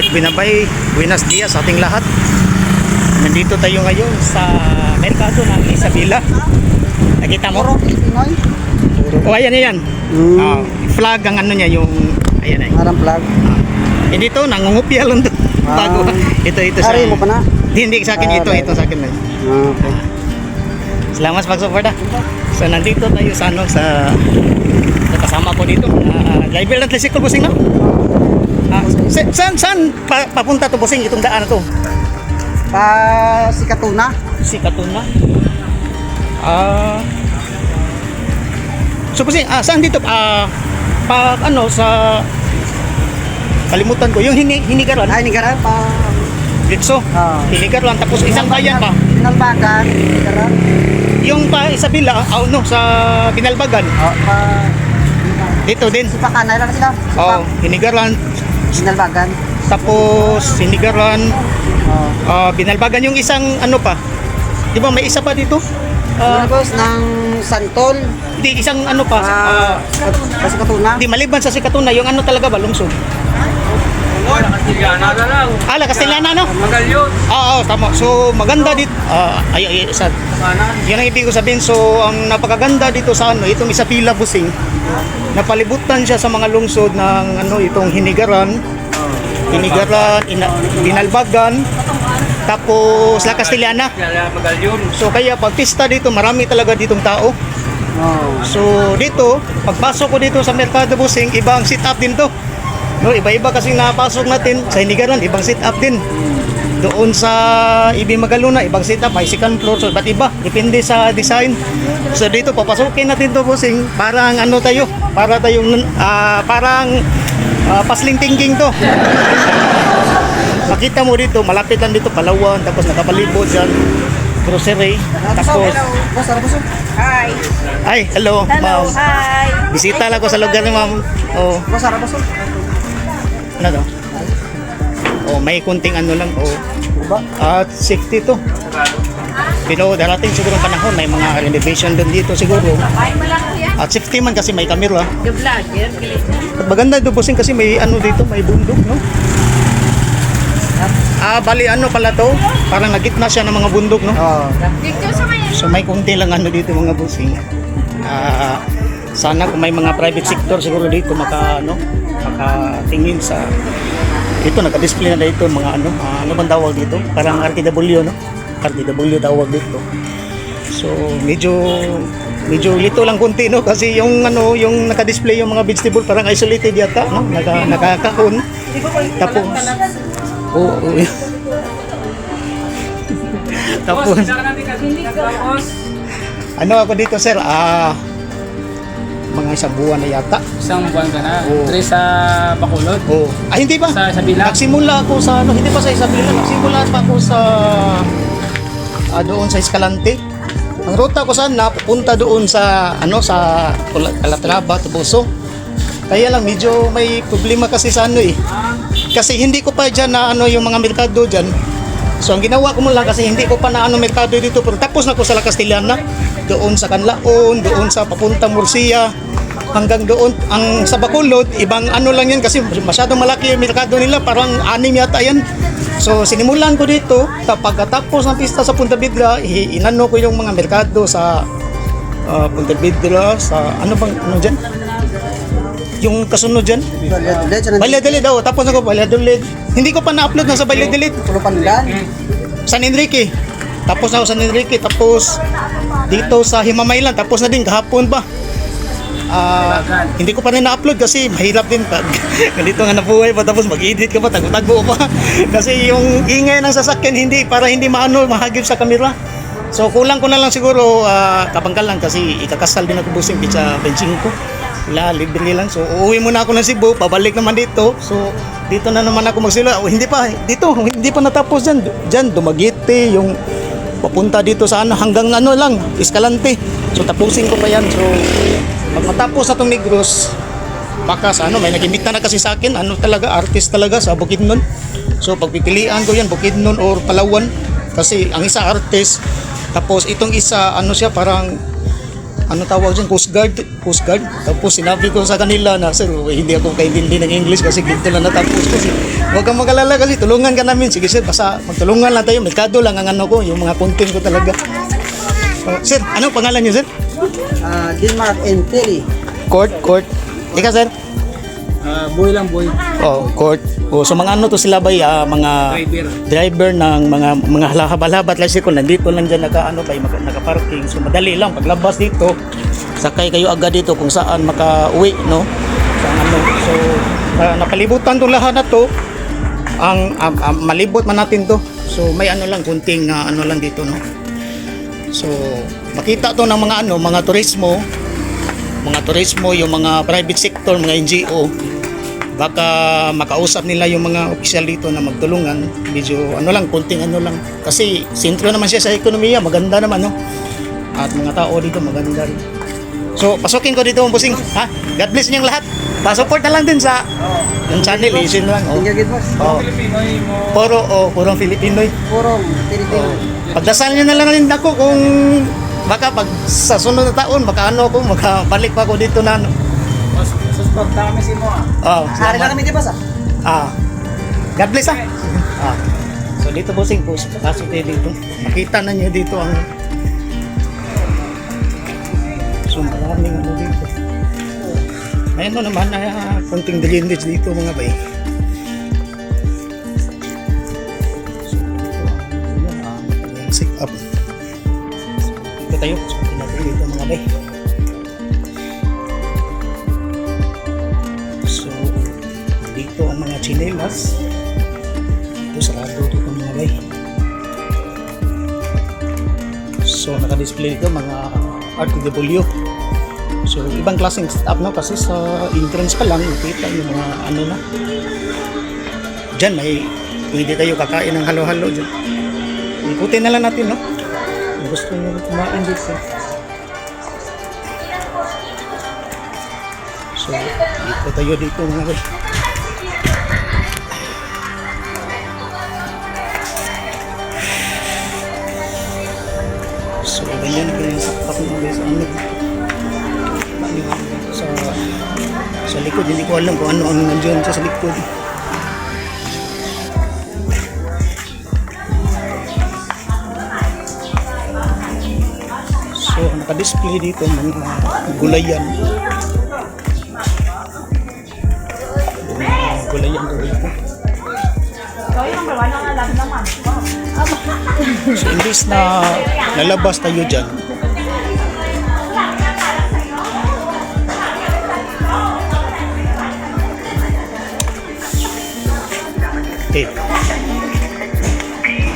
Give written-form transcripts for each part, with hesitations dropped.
Alright, binabay, buenas dias sa ating lahat. Nandito tayo ngayon sa merkado ng Isabela. Nakita mo? O ayan yan. Flag ang ano niya, yung ayan ay. Parang flag. Dito, nangungupya lang to. Bago. Ito sa... Ari mo pa na? Hindi sa akin ito sa akin na. Okay. Salamat sa pag-support. So nandito tayo sa ano, sa kasama ko dito. Driver ng tricycle, bossing no? Saan papunta to, bossing, itong daan na to? Si Katuna. Si Katuna. So bossing, saan dito? Ano sa kalimutan ko, yung hinigaran. Hinigaran pa. Ditso. Hinigaran, tapos isang bayan pa. Binalbagan, hinigaran. Yung pa Isabela, no, sa Binalbagan. Dito din. Sipakan, na lang sila. Hinigaran. Binalbagan. Tapos hinigaran. Binalbagan yung isang ano pa. Di ba may isa pa dito? Tapos ng Santol. Hindi, isang ano pa. Kasi Katuna. Hindi, maliban sa Sikatuna, yung ano talaga ba, lungsod? Castellana na lang. La Castellana, no? Magalyon. Oo, tama. So, maganda dito. Yan ang ibig ko sabihin. So, ang napakaganda dito sa ano, itong Isabela, bossing. Napalibutan siya sa mga lungsod ng ano, itong Hinigaran, Binalbagan, tapos La Castellana. Magalyon. So, kaya pag pista dito, marami talaga ditong tao. So, dito, pagpasok ko dito sa merkado, bossing, ibang sit-up din to. No, iba-iba kasi napasok natin sa Hinigaran, ibang sit-up din. Doon sa Ibi Magaluna, ibang sit-up, may second floor, so iba't iba, depende sa design. So dito papasukin natin to, bossing, parang ano tayo, para tayong parang pasling thinking to. Makita mo dito, malapit lang dito Palawan, tapos nakapalibot dyan, grocery, tapos Hi. ay, hello, Hello, ma'am. hi. Bisita lang ko sa lugar ni ma'am. Ano to? May kunting ano lang. At safety to. Pero darating siguro ang panahon, may mga renovation doon dito siguro. Ay, malaki yan. At safety man kasi may camera. The vlogger. At maganda ito, bossing, kasi may ano dito, may bundok, no? Bali ano pala to? Parang nagitna siya ng mga bundok, no? Dito sa ngayon. So may kunti lang ano dito, mga bossing. Sana kung may mga private sector siguro dito makatingin sa dito, naka-display na dito mga ano bang tawag dito? Parang RTW, no? RTW tawag dito. So medyo lito lang kunti, no? Kasi yung ano, yung naka-display yung mga vegetable parang isolated yata, no? Nakakahon. Tapos tapos ano ako dito, sir? Mga isang buwan na yata. Isang buwan ka na. Tres sa Bacolod. Hindi ba? Sa Isabela. Nagsimula ako sa ano, hindi pa sa Isabela. Nagsimula pa ako sa doon sa Escalante. Ang ruta ko sana pupunta doon sa ano, sa Calatrava, Tubuso. Kaya lang medyo may problema kasi sa ano Kasi hindi ko pa diyan na ano yung mga merkado diyan. So ang ginawa ko mo lang, kasi hindi ko pa na ano merkado dito, pero tapos na ko sa La Castellana, doon sa Canlaon, doon sa papuntang Murcia, hanggang doon ang sa Bacolod, ibang ano lang yan kasi masyadong malaki yung merkado nila, parang 6 yata yan. So sinimulan ko dito, pagkatapos ng pista sa Punta Vedra, inano ko yung mga merkado sa Punta Vedra, sa ano bang ano dyan? Yung kasunod dyan? Valladolid daw. Tapos ako Valladolid. Hindi ko pa na-upload na sa Valladolid. San Enrique. Tapos na ako San Enrique. Tapos dito sa Himamaylan. Tapos na din kahapon ba. Hindi ko pa rin na-upload kasi mahirap din pag ganito nga nabuhay pa, tapos mag-edit ka pa, tago-tago pa. Kasi yung ingay ng sasakyan para hindi mahagip sa kamera. So kulang ko na lang siguro kapangkal lang kasi ikakasal din ako, busing sa benching ko. Libre lang. So uuwi muna ako ng Cebu, pabalik naman dito. So dito na naman ako magsila. Hindi pa natapos diyan Dumaguete, yung papunta dito sa ano, hanggang ano lang, Escalante. So tapusin ko pa yan. So pag matapos na itong Negros, baka sa ano, may nag-imbita na kasi sa akin, ano talaga, artist talaga sa Bukidnon. So pagpipilian ko yan, Bukidnon or Palawan, kasi ang isa artist, tapos itong isa ano siya, parang ano tawag dyan, Coast Guard. Tapos sinabi ko sa kanila na, sir, hindi ako kaintindi ng English kasi dito lang natapos ko. Huwag kang mag-alala kasi tulungan ka namin. Sige sir, basta magtulungan lang tayo. Merkado lang ang ano ko, yung mga content ko talaga. Sir, ano pangalan niyo, sir? Denmark and Terry. Court. Ika, sir? Boy lang, boy. Oh, Court. Oh, so mga ano to sila ba, mga driver ng mga halabat like ko nandito lang diyan naka-ano ba, naka-parking. So madali lang paglabas dito. Sakay kayo agad dito kung saan maka-uwi, no? Sa ano. So napalibutan tong lahat na to. Ang malibot man natin to. So may ano lang kunting ano lang dito, no. So makita to ng mga ano, mga turismo, yung mga private sector, mga NGO. Baka makausap nila yung mga opisyal dito na magtulungan. Medyo ano lang, kunting ano lang. Kasi sentro naman siya sa ekonomiya, maganda naman, no? At mga tao dito maganda rin. So pasukin ko dito, bossing, ha? God bless niyong lahat. Pa-support na lang din sa yung channel, isin lang. Oh. Tingnan gid boss. Oh. Pilipinoy mo. Purong Filipinoy. Purong Pilipino. Pagdasal niyo na lang rin ako kung baka pag sa sunod na taon, baka ano ako, makabalik pa ako dito na ano. Suspect kami si mo ah. Oh, Hari na kami di boss. God bless, ha. So dito, bossing, pasok tayo dito. Makita na niyo dito ang so maraming ano dito. Ayan o naman, konting drainage dito mga bay. So dito, sit up. Dito tayo, so natin dito mga bay. So dito ang mga chinelas. Dito sarado dito mga bay. So naka-display dito mga RTW. So ibang klaseng setup, no, kasi sa entrance pa lang nakita yung mga ano na. Diyan may pwede tayo kakain ng halo-halo diyan. Ikutin na lang natin, no. Kung gusto niyo kumain dito. So dito tayo dito mga bay. So ganyan na yung setup ng mga sa amin. Sa likod, hindi ko alam kung ano ang nandiyan sa likod. So naka-display dito mga gulayan. Gulayan dito. So imbis na lalabas tayo dyan, okay.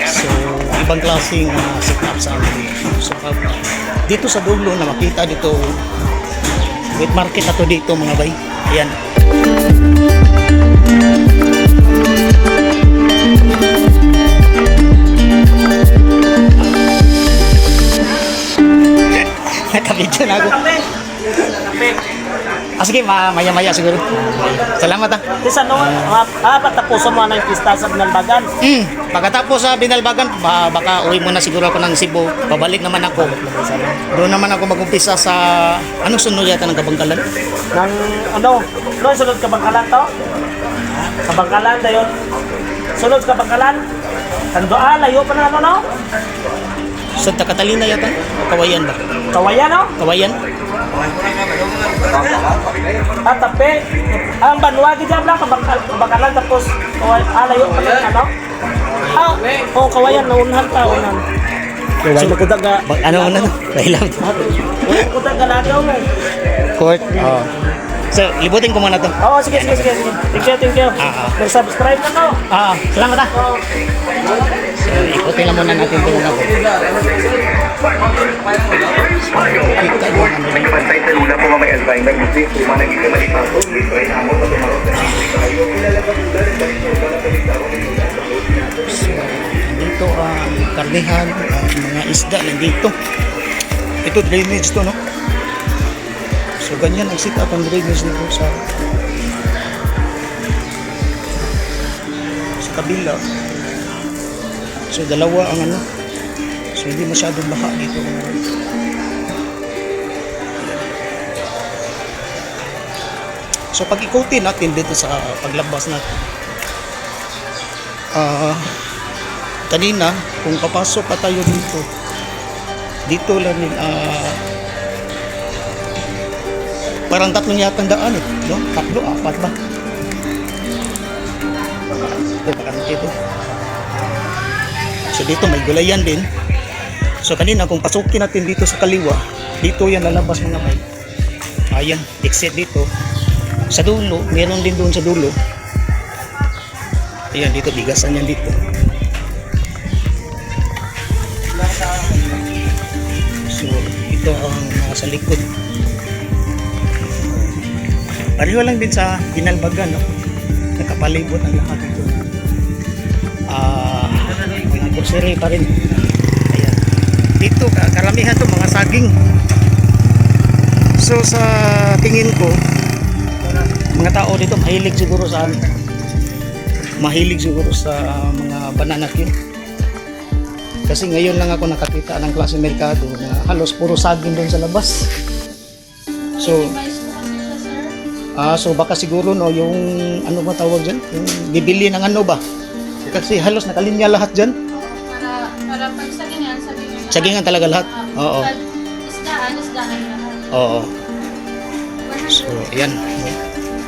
So ibang klaseng setup sa amin dito. So dito sa dulo na makita dito, wet market na to dito mga bay. Ayan. Nakabidyo na ako. Sige, maya-maya siguro. Salamat, ha. Kasi ano, patapusan mo na yung pista sa Binalbagan. Pagkatapos sa Binalbagan, baka uwi muna siguro ako ng Cebu. Babalik naman ako. Doon naman ako mag-umpisa sa, anong sunod yata ng Kabangkalan? Nang, ano sunod Kabangkalan to? Kabangkalan na yun. Sunod Kabangkalan. Tandoa, layo pa na ano, no? Santa Catalina yata? O Kawayan ba? Kawayan, no? Kawayan? Tatape. Ang Banwagi dyan lang, Kabangkalan, tapos layo pa na ano? Kawayan, naunahan pa, unahan. Kawayan? Sumukudaga. Ano na? Kailang. Sumukudaga lagaw mo. Court? Oo. So, libutin ko muna to. Sige. Thank you. Mag-subscribe na ko. Salamat, ha. So, ikutin lang muna natin ito mga ko. Pantay sa luna po may Alzheimer, Muslim, Tuman, ang ikimalik na po, Israel, Amo, So, dito ang karnihan, mga isda nandito. Ito drainage to, no? So, ganyan ang sit up ang drainage dito sa kabila. So, dalawa ang ano. So, hindi masyadong baha dito. So pag-ikutin natin dito sa paglabas natin. Kanina, kung papasok pa tayo dito lang parang 3 yata ang daan no? 3, 4 ba? Ito, bakante ito. So dito may gulayan din. So kanina kung pasukin natin dito sa kaliwa, dito yan lalabas mga bay. Ayan, exit dito. Sa dulo, meron din doon sa dulo. Ayan, dito bigasan yan dito. So ito ang sa likod. Pareho lang din sa Ginalbagan, no? Nakapalibot ang lahat dito. Mga grocery pa rin. Ayan. Dito, karamihan to mga saging. So sa tingin ko, mga tao dito mahilig siguro sa mga banana cue. Kasi ngayon lang ako nakakita ng klase merkado na halos puro saging doon sa labas. So baka siguro no yung ano ba tawag diyan? Yung bibili ng ano ba? Kasi halos nakalinya lahat diyan. Para pag sagingan Sagingan talaga lahat. Oo. Isdaan lahat. Oo. So, ayan.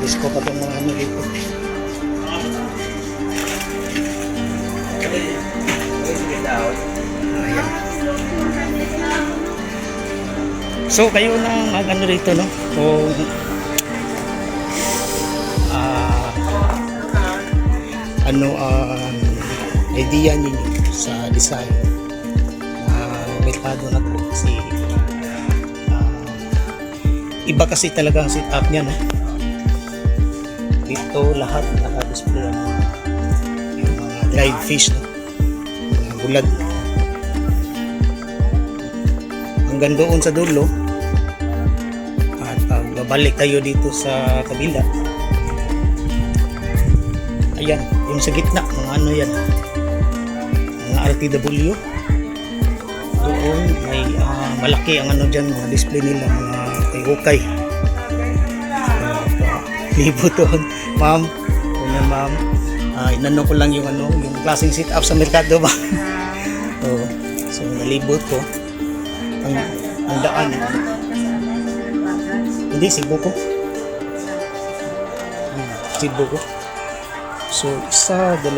Disco pa itong mga ano dito. Ayan. So, kayo na mag-ano dito, no? Kung idea niyo sa design merkado na to kasi iba kasi talaga ang setup niya, no? Dito lahat naka-display yung mga dried fish, no? Mga bulag hanggang doon sa dulo. At pag babalik tayo dito sa kabila, ayan, yung sa gitna mga ano yan, mga RTW. Doon may malaki ang ano dyan, mga display nila, mga hukay. Libo doon, ma'am. Una, ma'am. Inano ko lang yung ano, yung klaseng sit up sa merkado ba. So nalibot ko ang daan. Hindi, Cebu ko. Cebu ko. So 1, 2, 3,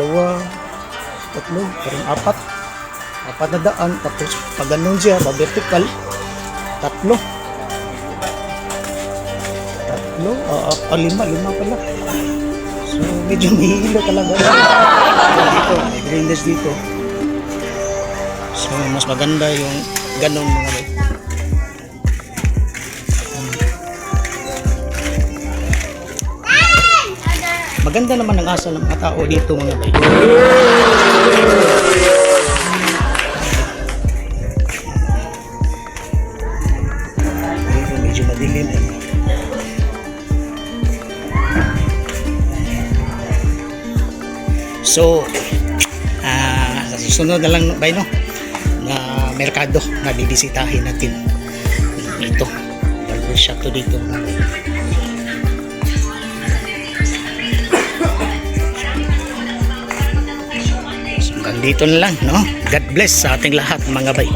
parang 4 na daan, tapos pag ganun siya, vertical 3, 5 pala. So medyo mahihilo talaga dito, may drainage dito. So mas maganda yung ganun mga bay. Maganda naman ang asa ng mga tao dito mga bay. Medyo madilim eh. So sa susunod na lang bay, no, na merkado na bibisitahin natin ito, barber shop to dito. So, dito na lang, no? God bless sa ating lahat mga bay.